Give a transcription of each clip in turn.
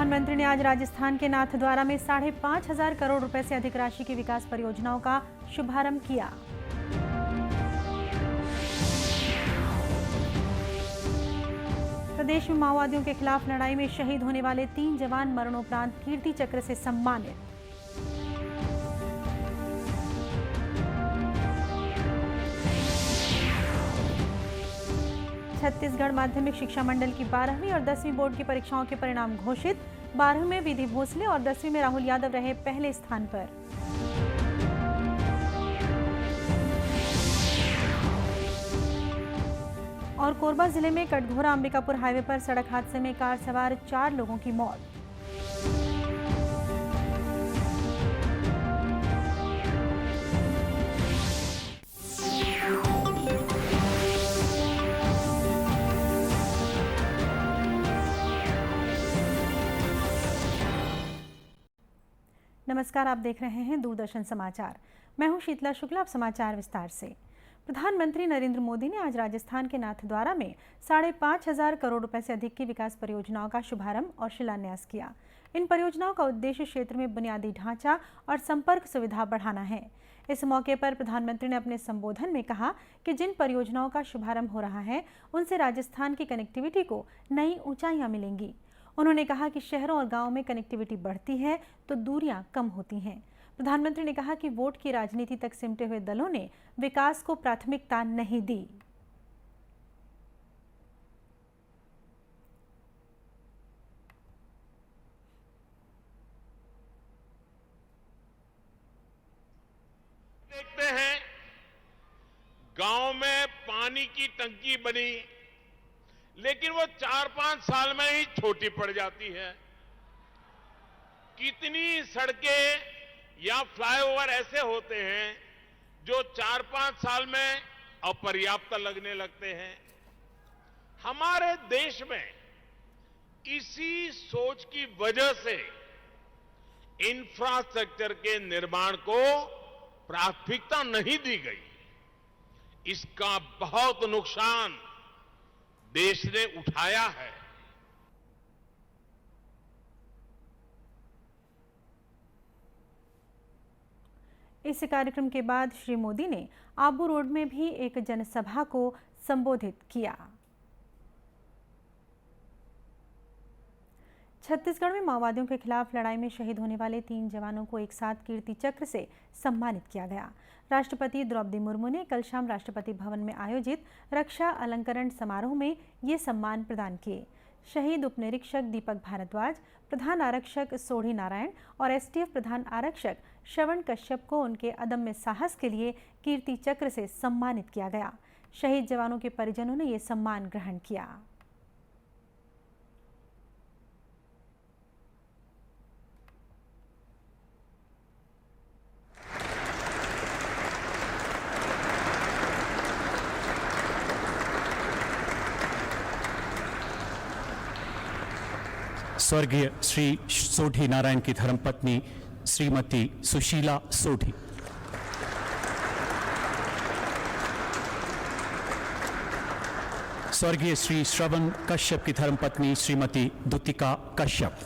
प्रधानमंत्री ने आज राजस्थान के नाथद्वारा में 5,500 करोड़ रुपए से अधिक राशि की विकास परियोजनाओं का शुभारंभ किया। प्रदेश में माओवादियों के खिलाफ लड़ाई में शहीद होने वाले 3 जवान मरणोपरांत कीर्ति चक्र से सम्मानित। छत्तीसगढ़ माध्यमिक शिक्षा मंडल की 12वीं और 10वीं बोर्ड की परीक्षाओं के परिणाम घोषित। 12वीं में विधि भोसले और 10वीं में राहुल यादव रहे पहले स्थान पर। और कोरबा जिले में कटघोरा अंबिकापुर हाईवे पर सड़क हादसे में कार सवार 4 लोगों की मौत। नमस्कार, आप देख रहे हैं दूरदर्शन समाचार। मैं हूं शीतला शुक्ला। अब समाचार विस्तार से। प्रधानमंत्री नरेंद्र मोदी ने आज राजस्थान के नाथद्वारा में 5,500 करोड़ रुपए से अधिक की विकास परियोजनाओं का शुभारंभ और शिलान्यास किया। इन परियोजनाओं का उद्देश्य क्षेत्र में बुनियादी ढांचा और संपर्क सुविधा बढ़ाना है। इस मौके पर प्रधानमंत्री ने अपने संबोधन में कहा कि जिन परियोजनाओं का शुभारंभ हो रहा है उनसे राजस्थान की कनेक्टिविटी को नई ऊंचाइयां मिलेंगी। उन्होंने कहा कि शहरों और गांवों में कनेक्टिविटी बढ़ती है तो दूरियां कम होती हैं। प्रधानमंत्री ने कहा कि वोट की राजनीति तक सिमटे हुए दलों ने विकास को प्राथमिकता नहीं दी। देखते हैं, गांव में पानी की टंकी बनी, लेकिन वो 4-5 साल में ही छोटी पड़ जाती है। कितनी सड़कें या फ्लाईओवर ऐसे होते हैं जो 4-5 साल में अपर्याप्त लगने लगते हैं। हमारे देश में इसी सोच की वजह से इंफ्रास्ट्रक्चर के निर्माण को प्राथमिकता नहीं दी गई। इसका बहुत नुकसान देश ने उठाया है। इस कार्यक्रम के बाद श्री मोदी ने आबू रोड में भी एक जनसभा को संबोधित किया। छत्तीसगढ़ में माओवादियों के खिलाफ लड़ाई में शहीद होने वाले 3 जवानों को एक साथ कीर्ति चक्र से सम्मानित किया गया। राष्ट्रपति द्रौपदी मुर्मू ने कल शाम राष्ट्रपति भवन में आयोजित रक्षा अलंकरण समारोह में ये सम्मान प्रदान किए। शहीद उप निरीक्षक दीपक भारद्वाज, प्रधान आरक्षक सोढ़ी नारायण और एसटीएफ प्रधान आरक्षक श्रवण कश्यप को उनके अदम्य साहस के लिए कीर्ति चक्र से सम्मानित किया गया। शहीद जवानों के परिजनों ने ये सम्मान ग्रहण किया। स्वर्गीय श्री सोढ़ी नारायण की धर्मपत्नी श्रीमती सुशीला सोढ़ी, स्वर्गीय श्री श्रवण कश्यप की धर्मपत्नी श्रीमती दुतिका कश्यप,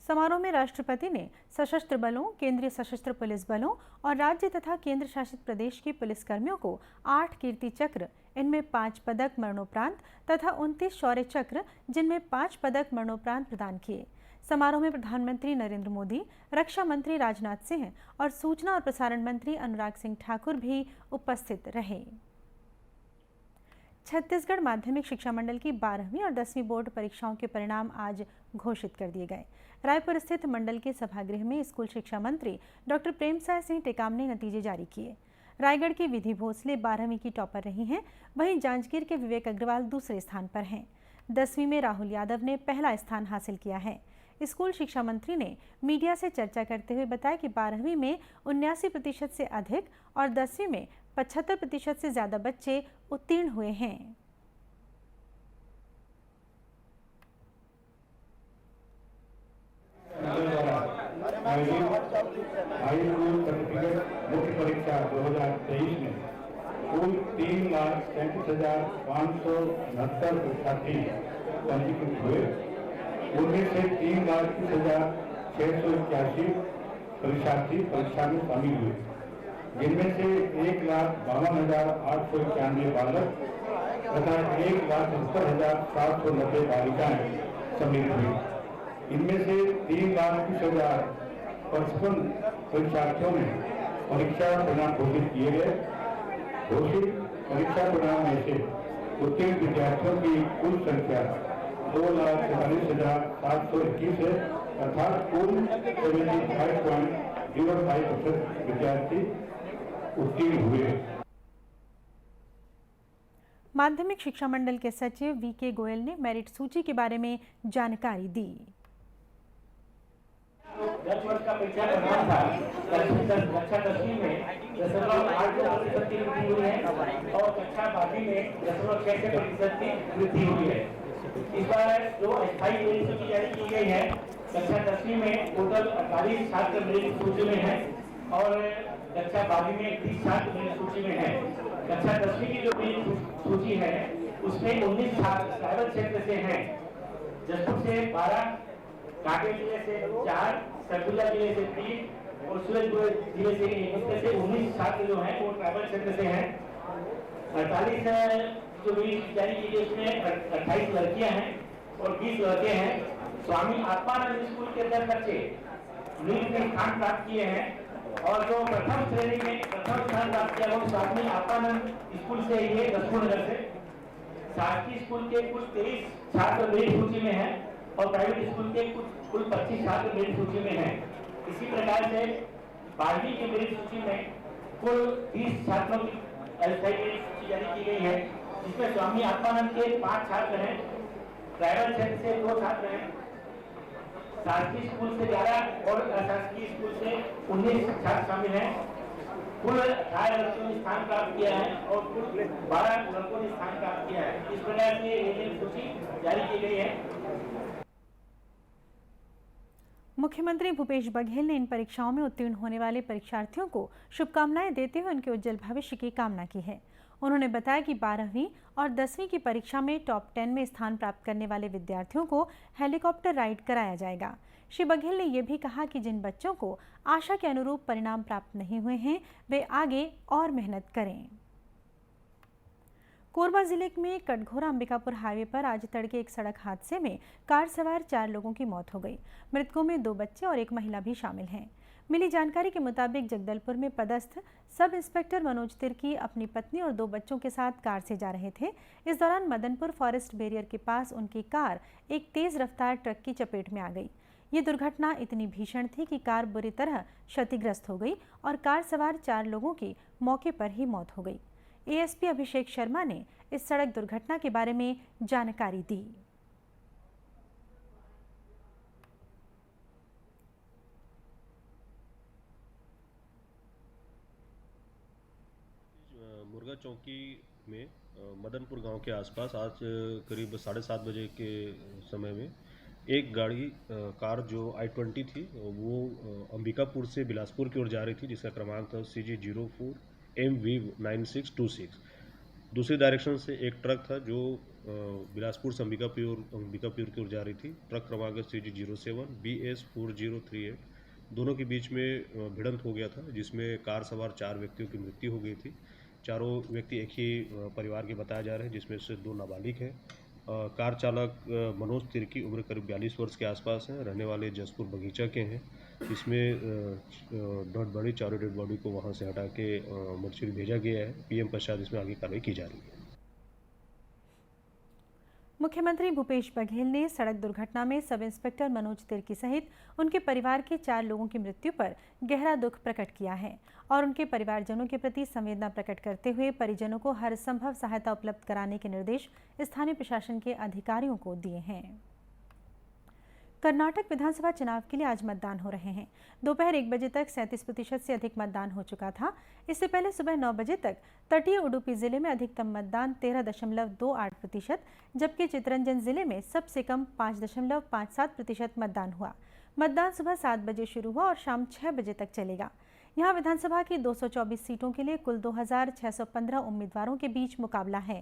समारोह में राष्ट्रपति ने सशस्त्र बलों, केंद्रीय सशस्त्र पुलिस बलों और राज्य तथा केंद्र शासित प्रदेश के पुलिसकर्मियों को 8 कीर्ति चक्र, इनमें 5 पदक मरणोपरांत तथा 29 शौर्य चक्र, जिनमें 5 पदक मरणोपरांत प्रदान किए। समारोह में प्रधानमंत्री नरेंद्र मोदी, रक्षा मंत्री राजनाथ सिंह और सूचना और प्रसारण मंत्री अनुराग सिंह ठाकुर भी उपस्थित रहे। छत्तीसगढ़ माध्यमिक शिक्षा मंडल की 12वीं और 10वीं बोर्ड परीक्षाओं के परिणाम आज घोषित कर दिए गए। रायपुर स्थित मंडल के सभागृह में स्कूल शिक्षा मंत्री डॉक्टर प्रेमसाय सिंह टेकाम ने नतीजे जारी किए। रायगढ़ की विधि भोसले 12वीं की टॉपर रही हैं, वहीं जांजगीर के विवेक अग्रवाल दूसरे स्थान पर हैं। 10वीं में राहुल यादव ने पहला स्थान हासिल किया है। स्कूल शिक्षा मंत्री ने मीडिया से चर्चा करते हुए बताया कि 12वीं में 79% से अधिक और 10वीं में 75% से ज्यादा बच्चे उत्तीर्ण हुए हैं। आयोजित हाई स्कूल सर्टिफिकेट मुख्य परीक्षा 2023 में कुल 3,37,569 परीक्षार्थी पंजीकृत हुए। उनमें से 3,30,681 परीक्षार्थी परीक्षा में शामिल हुए, जिनमें से 1,52,891 बालक तथा 1,70,790 बालिकाएं सम्मिलित हुई। इनमें से 3,20,055 परीक्षार्थियों में परीक्षा परिणाम घोषित किए गए। घोषित परीक्षा परिणाम में से उत्तीर्ण विद्यार्थियों की कुल संख्या 2,43,721 है, अर्थात कुल 75.05% विद्यार्थी उत्तीर्ण हुए। माध्यमिक शिक्षा मंडल के सचिव वीके गोयल ने मेरिट सूची के बारे में जानकारी दी। 10 वर्ष का परीक्षा परिणाम था। कक्षा 10वीं में 0.8% की वृद्धि हुई है और कक्षा 12वीं में 0.66% की वृद्धि हुई है। इस बार जो अस्थायी मेरिट सूची जारी की गई है, कक्षा 10वीं में टोटल 48 छात्र मेरिट सूची में है और कक्षा 12वीं में 30 छात्र मेरिट सूची में है। कक्षा 10वीं की जो मेरिट सूची है उसमें 19 छात्र साइबर क्षेत्र से हैं। जसपुर से 12, कांकेर जिले से 4, सरगुजा जिले से 3 और सूरजपुर जिले से 1। इसमें से 19 छात्र जो हैं वो ट्राइबल क्षेत्र से हैं। 48 जो मेरिट जारी की गई उसमें 28 लड़कियां हैं और 20 लड़के हैं। स्वामी आत्मानंद स्कूल के 10 बच्चे नीट में स्थान प्राप्त किए हैं और जो प्रथम श्रेणी में प्रथम स्थान प्राप्त किया वो स्वामी आत्मानंद स्कूल से ये दसपुर नगर से। शासकीय स्कूल के कुल 23 छात्र मेरिट सूची में हैं और प्राइवेट स्कूल के कुल 25 छात्र मेरिट सूची में हैं। इसी प्रकार से 12वीं की मेरिट सूची में कुल 30 छात्रों की अस्थायी मेरिट सूची जारी की गई है, जिसमें स्वामी आत्मानंद के 5 छात्र हैं, ट्राइबल क्षेत्र से 2 छात्र हैं, शासकीय स्कूल से 11 और अशासकीय स्कूल से 19 छात्र शामिल हैं। कुल 18 लड़कियों ने स्थान प्राप्त किया है और कुल 12 लड़कों ने स्थान प्राप्त किया है। इस प्रकार से ये सूची जारी की गई है। मुख्यमंत्री भूपेश बघेल ने इन परीक्षाओं में उत्तीर्ण होने वाले परीक्षार्थियों को शुभकामनाएं देते हुए उनके उज्जवल भविष्य की कामना की है। उन्होंने बताया कि 12वीं और 10वीं की परीक्षा में टॉप 10 में स्थान प्राप्त करने वाले विद्यार्थियों को हेलीकॉप्टर राइड कराया जाएगा। श्री बघेल ने यह भी कहा कि जिन बच्चों को आशा के अनुरूप परिणाम प्राप्त नहीं हुए हैं वे आगे और मेहनत करें। कोरबा जिले में कटघोरा अंबिकापुर हाईवे पर आज तड़के एक सड़क हादसे में कार सवार 4 लोगों की मौत हो गई। मृतकों में 2 बच्चे और 1 महिला भी शामिल हैं। मिली जानकारी के मुताबिक जगदलपुर में पदस्थ सब इंस्पेक्टर मनोज तिर्की अपनी पत्नी और 2 बच्चों के साथ कार से जा रहे थे। इस दौरान मदनपुर फॉरेस्ट बैरियर के पास उनकी कार एक तेज रफ्तार ट्रक की चपेट में आ गई। ये दुर्घटना इतनी भीषण थी कि कार बुरी तरह क्षतिग्रस्त हो गई और कार सवार 4 लोगों की मौके पर ही मौत हो गई। एएसपी अभिषेक शर्मा ने इस सड़क दुर्घटना के बारे में जानकारी दी। मुर्गा चौकी में मदनपुर गांव के आसपास आज करीब 7:30 बजे के समय में एक गाड़ी कार जो I-20 थी वो अंबिकापुर से बिलासपुर की ओर जा रही थी, जिसका क्रमांक था CG04MV9626। दूसरी डायरेक्शन से एक ट्रक था जो बिलासपुर से अंबिकापुर की ओर जा रही थी। ट्रक क्रमांक CG07BS4038। दोनों के बीच में भिड़ंत हो गया था, जिसमें कार सवार 4 व्यक्तियों की मृत्यु हो गई थी। चारों व्यक्ति एक ही परिवार के बताए जा रहे हैं, जिसमें से 2 नाबालिग हैं। कार चालक मनोज तिर्की उम्र करीब 42 वर्ष के आसपास है, रहने वाले जसपुर बगीचा के हैं। इसमें चारों डेड बॉडी को वहां से हटा के मोर्चरी भेजा गया है। पीएम पश्चात इसमें आगे कार्रवाई की जा रही है। मुख्यमंत्री भूपेश बघेल ने सड़क दुर्घटना में सब इंस्पेक्टर मनोज तिर्की सहित उनके परिवार के 4 लोगों की मृत्यु पर गहरा दुख प्रकट किया है और उनके परिवारजनों के प्रति संवेदना प्रकट करते हुए परिजनों को हर संभव सहायता उपलब्ध कराने के निर्देश स्थानीय प्रशासन के अधिकारियों को दिए हैं। कर्नाटक विधानसभा चुनाव के लिए आज मतदान हो रहे हैं। दोपहर 1 बजे तक 37% से अधिक मतदान हो चुका था। इससे पहले सुबह 9 बजे तक तटीय उडुपी जिले में अधिकतम मतदान 13.28%, जबकि चितरंजन जिले में सबसे कम 5.57% मतदान हुआ। मतदान सुबह 7 बजे शुरू हुआ और शाम 6 बजे तक चलेगा। यहाँ विधानसभा की 224 सीटों के लिए कुल 2615 उम्मीदवारों के बीच मुकाबला है।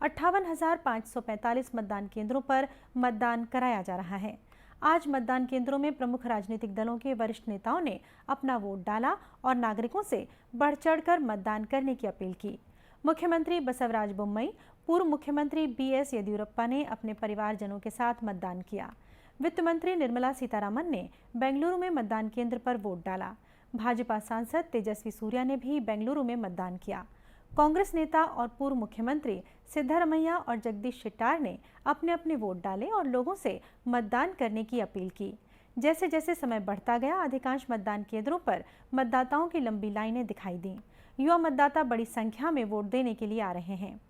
58,545 मतदान केंद्रों पर मतदान कराया जा रहा है। आज मतदान केंद्रों में प्रमुख राजनीतिक दलों के वरिष्ठ नेताओं ने अपना वोट डाला और नागरिकों से बढ़ चढ़कर मतदान करने की अपील की। मुख्यमंत्री बसवराज बोम्मई, पूर्व मुख्यमंत्री BS येदियुरप्पा ने अपने परिवारजनों के साथ मतदान किया। वित्त मंत्री निर्मला सीतारामन ने बेंगलुरु में मतदान केंद्र पर वोट डाला। भाजपा सांसद तेजस्वी सूर्या ने भी बेंगलुरु में मतदान किया। कांग्रेस नेता और पूर्व मुख्यमंत्री सिद्धरमैया और जगदीश शेट्टार ने अपने अपने वोट डाले और लोगों से मतदान करने की अपील की। जैसे जैसे समय बढ़ता गया, अधिकांश मतदान केंद्रों पर मतदाताओं की लंबी लाइनें दिखाई दी। युवा मतदाता बड़ी संख्या में वोट देने के लिए आ रहे हैं।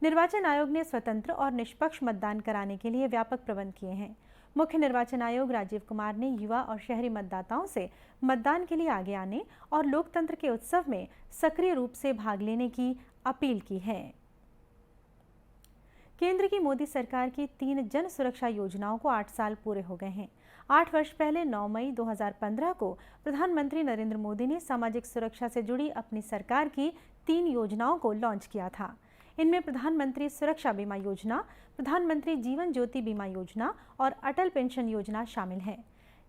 निर्वाचन आयोग ने स्वतंत्र और निष्पक्ष मतदान कराने के लिए व्यापक प्रबंध किए हैं। मुख्य निर्वाचन आयोग राजीव कुमार ने युवा और शहरी मतदाताओं से मतदान के लिए आगे आने और लोकतंत्र के उत्सव में सक्रिय रूप से भाग लेने की अपील की है। केंद्र की मोदी सरकार की 3 जन सुरक्षा योजनाओं को 8 साल पूरे हो गए हैं। 8 वर्ष पहले 9 मई 2015 को प्रधानमंत्री नरेंद्र मोदी ने सामाजिक सुरक्षा से जुड़ी अपनी सरकार की 3 योजनाओं को लॉन्च किया था। इनमें प्रधानमंत्री सुरक्षा बीमा योजना, प्रधानमंत्री जीवन ज्योति बीमा योजना और अटल पेंशन योजना शामिल है।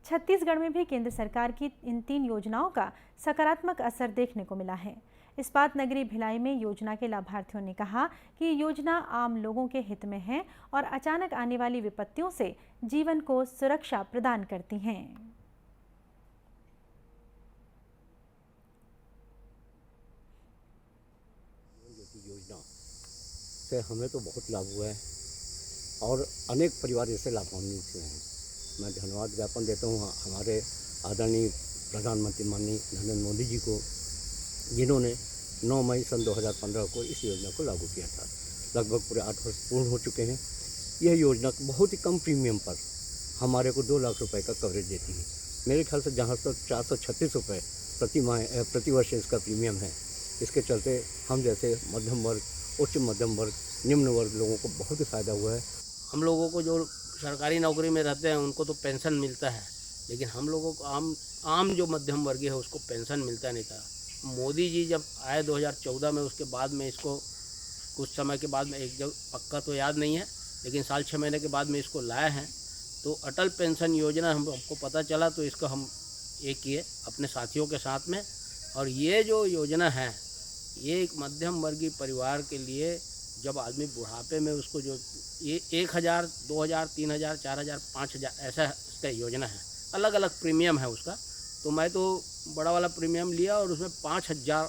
छत्तीसगढ़ में भी केंद्र सरकार की इन 3 योजनाओं का सकारात्मक असर देखने को मिला है। इस्पात नगरी भिलाई में योजना के लाभार्थियों ने कहा कि ये योजना आम लोगों के हित में है और अचानक आने वाली विपत्तियों से जीवन को सुरक्षा प्रदान करती हैं। योजना से हमें तो बहुत लाभ हुआ है और अनेक परिवार इससे लाभान्वित हुए हैं। मैं धन्यवाद ज्ञापन देता हूँ हमारे आदरणीय प्रधानमंत्री माननीय नरेंद्र मोदी जी को, जिन्होंने 9 मई सन 2015 को इस योजना को लागू किया था। लगभग पूरे 8 वर्ष पूर्ण हो चुके हैं। यह योजना बहुत ही कम प्रीमियम पर हमारे को 2 लाख रुपए का कवरेज देती है। मेरे ख्याल से जहाँ तक 436 रुपये प्रति वर्ष इसका प्रीमियम है। इसके चलते हम जैसे मध्यम वर्ग, उच्च मध्यम वर्ग, निम्न वर्ग लोगों को बहुत ही फ़ायदा हुआ है। हम लोगों को जो सरकारी नौकरी में रहते हैं उनको तो पेंशन मिलता है, लेकिन हम लोगों को आम जो मध्यम वर्गीय है उसको पेंशन मिलता नहीं था। मोदी जी जब आए 2014 में, उसके बाद में इसको कुछ समय के बाद में एक जगह पक्का तो याद नहीं है, लेकिन साल 6 महीने के बाद में इसको लाए हैं। तो अटल पेंशन योजना हमको पता चला तो इसको हम ये किए अपने साथियों के साथ में। और ये जो योजना है ये एक मध्यम वर्गीय परिवार के लिए, जब आदमी बुढ़ापे में उसको जो ये 1000, 2000, 3000, 4000, 5000 ऐसा इसका योजना है, अलग अलग प्रीमियम है उसका। तो मैं तो बड़ा वाला प्रीमियम लिया और उसमें 5000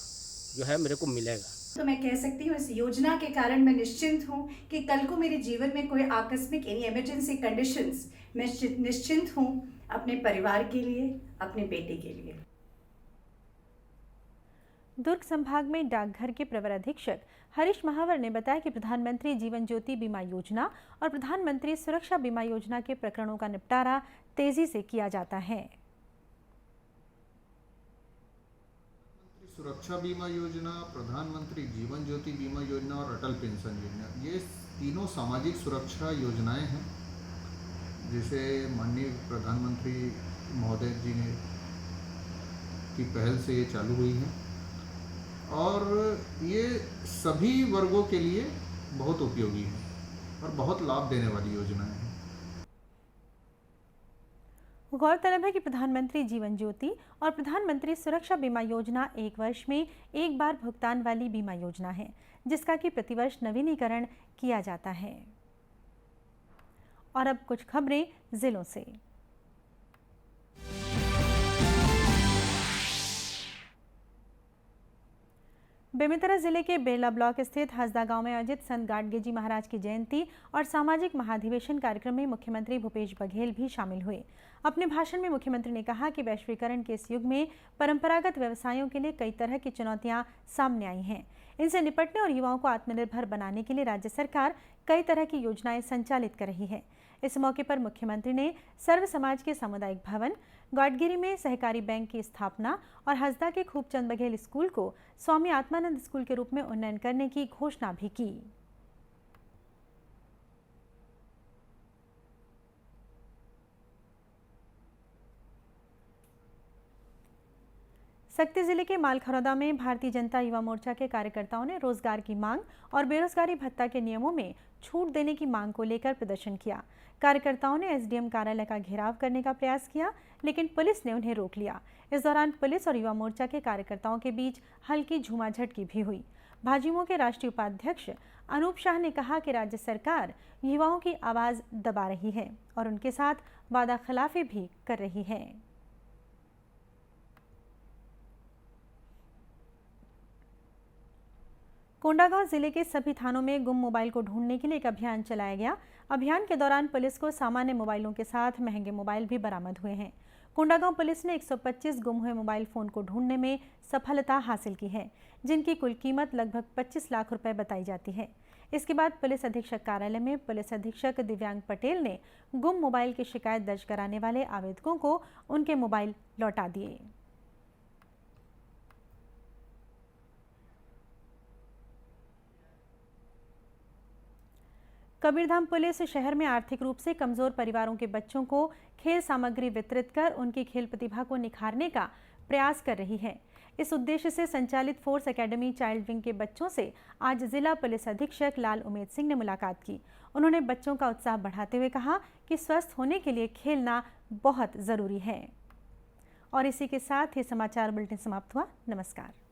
जो है मेरे को मिलेगा। तो मैं कह सकती हूँ इस योजना के कारण मैं निश्चिंत हूँ कि कल को मेरे जीवन में कोई आकस्मिक यानी इमरजेंसी कंडीशंस, मैं निश्चिंत हूँ अपने परिवार के लिए, अपने बेटे के लिए। दुर्ग संभाग में डाकघर के प्रवर अधीक्षक हरीश महावर ने बताया कि प्रधानमंत्री जीवन ज्योति बीमा योजना और प्रधानमंत्री सुरक्षा बीमा योजना के प्रकरणों का निपटारा तेजी से किया जाता है। सुरक्षा बीमा योजना, प्रधानमंत्री जीवन ज्योति बीमा योजना और अटल पेंशन योजना, ये तीनों सामाजिक सुरक्षा योजनाएं हैं जिसे माननीय प्रधानमंत्री महोदय जी ने की पहल से ये चालू हुई हैं और ये सभी वर्गों के लिए बहुत उपयोगी है और बहुत लाभ देने वाली योजनाएं हैं। गौरतलब है कि प्रधानमंत्री जीवन ज्योति और प्रधानमंत्री सुरक्षा बीमा योजना 1 वर्ष में एक बार भुगतान वाली बीमा योजना है, जिसका कि प्रतिवर्ष नवीनीकरण किया जाता है। और अब कुछ खबरें जिलों से। बेमेतरा जिले के बेरला ब्लॉक स्थित हसदा गांव में आयोजित संत गाडगेजी महाराज की जयंती और सामाजिक महाधिवेशन कार्यक्रम में मुख्यमंत्री भूपेश बघेल भी शामिल हुए। अपने भाषण में मुख्यमंत्री ने कहा कि वैश्वीकरण के इस युग में परंपरागत व्यवसायों के लिए कई तरह की चुनौतियां सामने आई हैं। इनसे निपटने और युवाओं को आत्मनिर्भर बनाने के लिए राज्य सरकार कई तरह की योजनाएं संचालित कर रही है। इस मौके पर मुख्यमंत्री ने सर्व समाज के सामुदायिक भवन, गाडगिरी में सहकारी बैंक की स्थापना और हसदा के खूबचंद बघेल स्कूल को स्वामी आत्मानंद स्कूल के रूप में उन्नयन करने की घोषणा भी की। सक्ती जिले के मालखरौदा में भारतीय जनता युवा मोर्चा के कार्यकर्ताओं ने रोजगार की मांग और बेरोजगारी भत्ता के नियमों में छूट देने की मांग को लेकर प्रदर्शन किया। कार्यकर्ताओं ने एसडीएम कार्यालय का घेराव करने का प्रयास किया, लेकिन पुलिस ने उन्हें रोक लिया। इस दौरान पुलिस और युवा मोर्चा के कार्यकर्ताओं के बीच हल्की झूमाझटकी भी हुई। भाजयुमो के राष्ट्रीय उपाध्यक्ष अनूप शाह ने कहा कि राज्य सरकार युवाओं की आवाज दबा रही है और उनके साथ वादा खिलाफी भी कर रही है। कोंडागांव जिले के सभी थानों में गुम मोबाइल को ढूंढने के लिए एक अभियान चलाया गया। अभियान के दौरान पुलिस को सामान्य मोबाइलों के साथ महंगे मोबाइल भी बरामद हुए हैं। कोंडागांव पुलिस ने 125 गुम हुए मोबाइल फोन को ढूंढने में सफलता हासिल की है, जिनकी कुल कीमत लगभग 25 लाख रुपए बताई जाती है। इसके बाद पुलिस अधीक्षक कार्यालय में पुलिस अधीक्षक दिव्यांग पटेल ने गुम मोबाइल की शिकायत दर्ज कराने वाले आवेदकों को उनके मोबाइल लौटा दिए। कबीरधाम पुलिस शहर में आर्थिक रूप से कमजोर परिवारों के बच्चों को खेल सामग्री वितरित कर उनकी खेल प्रतिभा को निखारने का प्रयास कर रही है। इस उद्देश्य से संचालित फोर्स एकेडमी चाइल्ड विंग के बच्चों से आज जिला पुलिस अधीक्षक लाल उमेद सिंह ने मुलाकात की। उन्होंने बच्चों का उत्साह बढ़ाते हुए कहा कि स्वस्थ होने के लिए खेलना बहुत जरूरी है। और इसी के साथ ही समाचार बुलेटिन समाप्त हुआ। नमस्कार।